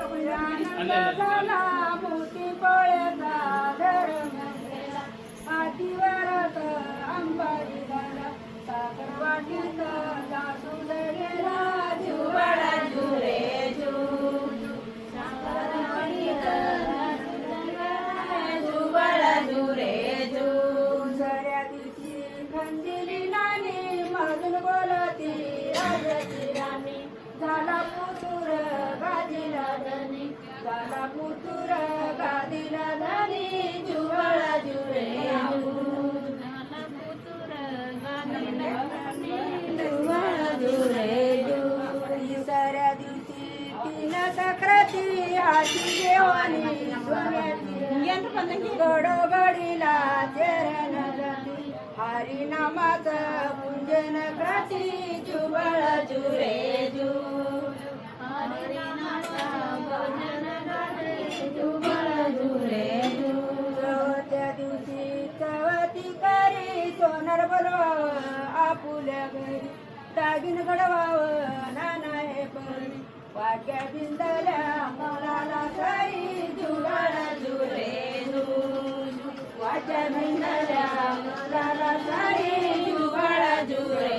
झाला मोती पोळ्याचा धर्म केला पाठीवरत अंबारी झाला सागर वाटीत जासूद गेला जुवाळा जुरे जू सागर वाटीत जुवाळा जुरे जू सऱ्या दिवशी खंदिली नानी मधून बोलती राजाची राणी झाला पुतुर गादीला धनी झाला पुतुर गादीला धनी जुवाळा जुरे झाला पुतुर गादीला धनी जुवाळा जुरे तिसऱ्या दिवशी तीन सक्राती आशी देवानी सोन्याची गडोगडीला चरण जाती हरिनामाचं गुंजन क्राती जुवाळा जुरे जू त्या दिवशी चवती करी सोनार बोलवावं आपुल्या घरी दागिन घडवावं नाना हे परी वाट्या बिंदल्या मुलाला साई जुवाळा जुरे वाट्या बिंदल्या मुलाला साई जुवाळा जुरे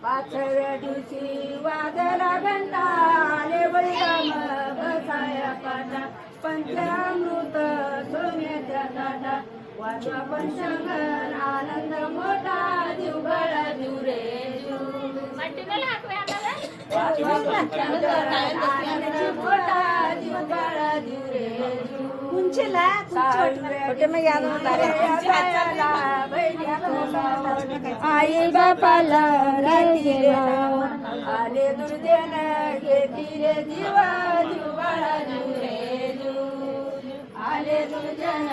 पाचव्या दिवशी वाजला घंटा आले बळीराम बसाया पाटा पंचामृत सोन्याच्या ताटा वाजवा पंचांगण आनंद मोठा जुवाळा जुरे वाजवा पंचांगण आनंद मोठा जुवाळा जुरे आई बापाला आले दुर्देन घेती रे जीवा जुवाळा जुरे आले दुर्जन